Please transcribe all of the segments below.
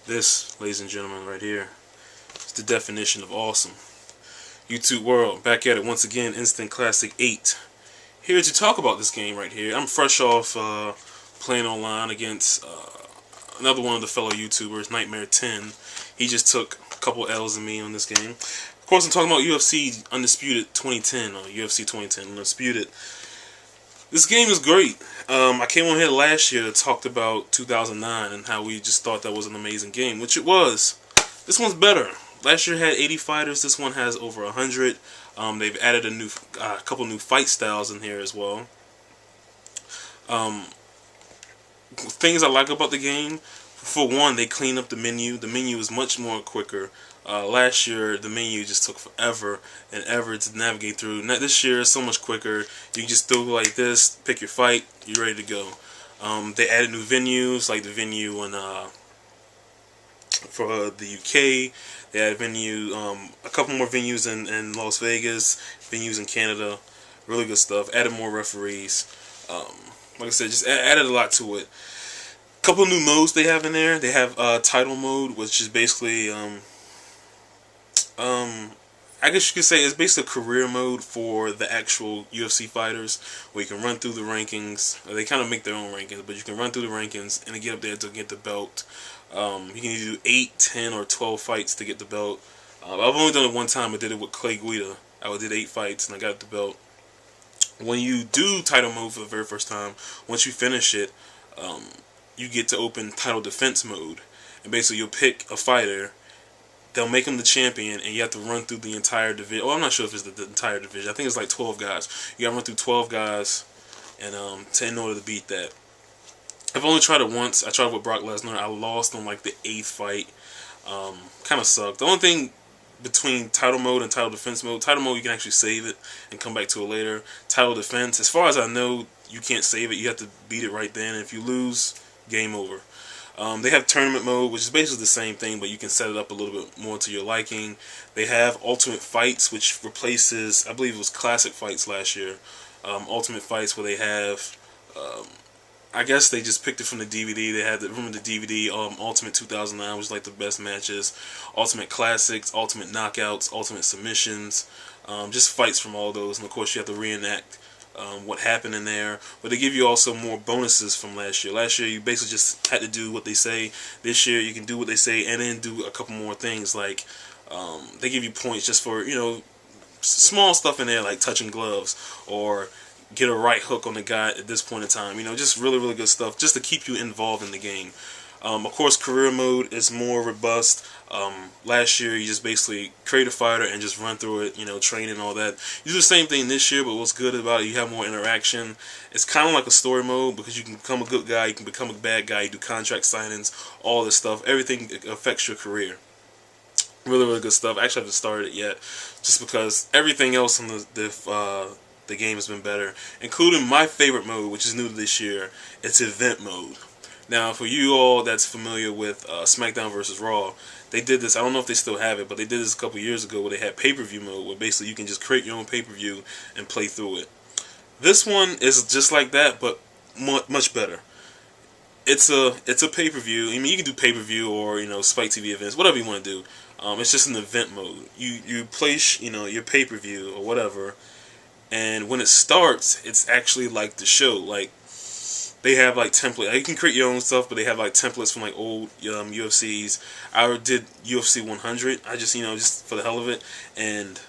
This, ladies and gentlemen, right here is the definition of awesome. YouTube world, back at it once again. Instant Classic 8. Here to talk about this game right here. I'm fresh off playing online against another one of the fellow YouTubers, Nightmare 10. He just took a couple L's in me on this game. Of course, I'm talking about UFC Undisputed 2010, or UFC 2010 Undisputed. This game is great. I came on here last year and talked about 2009 and how we just thought that was an amazing game, which it was. This one's better. Last year had 80 fighters. This one has over 100. They've added a couple new fight styles in here as well. Things I like about the game, for one, they clean up the menu. The menu is much more quicker. Last year, the menu just took forever and ever to navigate through. This year, it's so much quicker. You can just do it like this, pick your fight, you're ready to go. They added new venues, like the venue in, for the UK. They added a couple more venues in Las Vegas, venues in Canada. Really good stuff. Added more referees. Like I said, just added a lot to it. Couple new modes they have in there. They have title mode, which is basically I guess you could say it's basically a career mode for the actual UFC fighters, where you can run through the rankings. They kind of make their own rankings, but you can run through the rankings and get up there to get the belt. You can either do 8, 10, or 12 fights to get the belt. I've only done it one time. I did it with Clay Guida. I did 8 fights and I got the belt. When you do title mode for the very first time, once you finish it, you get to open title defense mode. And basically you'll pick a fighter, they'll make him the champion, and you have to run through the entire division. Oh, I'm not sure if it's the entire division. I think it's like 12 guys. You gotta run through 12 guys and in order to beat that. I've only tried it once. I tried it with Brock Lesnar. I lost on like the 8th fight. Kind of sucked. The only thing between title mode and title defense mode, title mode you can actually save it and come back to it later. Title defense, as far as I know, you can't save it. You have to beat it right then. If you lose, game over. They have tournament mode, which is basically the same thing, but you can set it up a little bit more to your liking. They have ultimate fights, which replaces, I believe it was classic fights last year. Ultimate fights where they have, I guess they just picked it from the DVD. They had the DVD, Ultimate 2009, which is like the best matches. Ultimate Classics, Ultimate Knockouts, Ultimate Submissions. Just fights from all those, and of course you have to reenact what happened in there. But they give you also more bonuses from last year. Last year you basically just had to do what they say. This year you can do what they say and then do a couple more things, like they give you points just for, you know, small stuff in there, like touching gloves or get a right hook on the guy at this point in time. You know, just really, really good stuff just to keep you involved in the game. Of course, career mode is more robust. Last year, you just basically create a fighter and just run through it, you know, train and all that. You do the same thing this year, but what's good about it, you have more interaction. It's kind of like a story mode because you can become a good guy, you can become a bad guy, you do contract signings, all this stuff. Everything affects your career. Really, really good stuff. I actually haven't started it yet, just because everything else in the game has been better, including my favorite mode, which is new to this year. It's event mode. Now, for you all that's familiar with SmackDown vs. Raw, they did this, I don't know if they still have it, but they did this a couple years ago where they had pay-per-view mode, where basically you can just create your own pay-per-view and play through it. This one is just like that, but much better. It's a pay-per-view. I mean, you can do pay-per-view or, you know, Spike TV events, whatever you want to do. It's just an event mode. You place, you know, your pay-per-view or whatever, and when it starts, it's actually like the show. Like, they have like templates. You can create your own stuff, but they have like templates from like old UFCs. I did UFC 100. I just, you know, just for the hell of it, and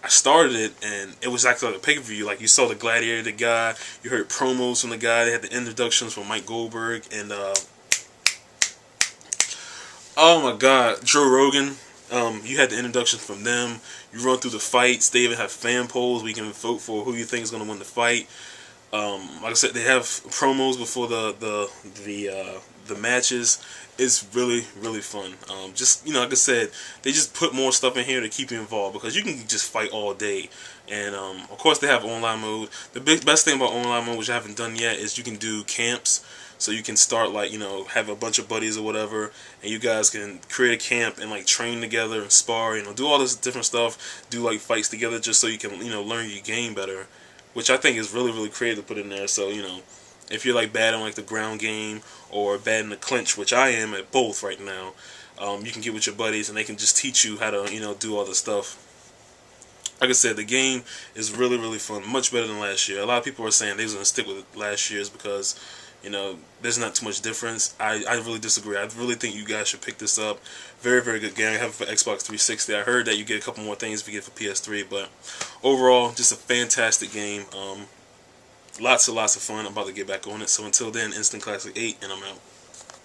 I started it, and it was actually like a pay-per-view. Like, you saw the Gladiator guy, you heard promos from the guy. They had the introductions from Mike Goldberg and oh my God, Joe Rogan. You had the introductions from them. You run through the fights. They even have fan polls where you can vote for who you think is going to win the fight. Like I said, they have promos before the matches. It's really, really fun. Just, you know, like I said, they just put more stuff in here to keep you involved, because you can just fight all day. And of course, they have online mode. The best thing about online mode, which I haven't done yet, is you can do camps. So you can start, like, you know, have a bunch of buddies or whatever, and you guys can create a camp and like train together and spar, you know, do all this different stuff, do like fights together, just so you can, you know, learn your game better, which I think is really, really creative to put in there. So, you know, if you're like bad on like the ground game or bad in the clinch, which I am at both right now, You can get with your buddies, and they can just teach you how to, do all the stuff. Like I said, the game is really, really fun. Much better than last year. A lot of people are saying they're going to stick with last year's because, there's not too much difference. I really disagree. I really think you guys should pick this up. Very, very good game. I have it for Xbox 360. I heard that you get a couple more things if you get it for PS3, but overall, just a fantastic game. Lots and lots of fun. I'm about to get back on it. So until then, Instant Classic 8, and I'm out.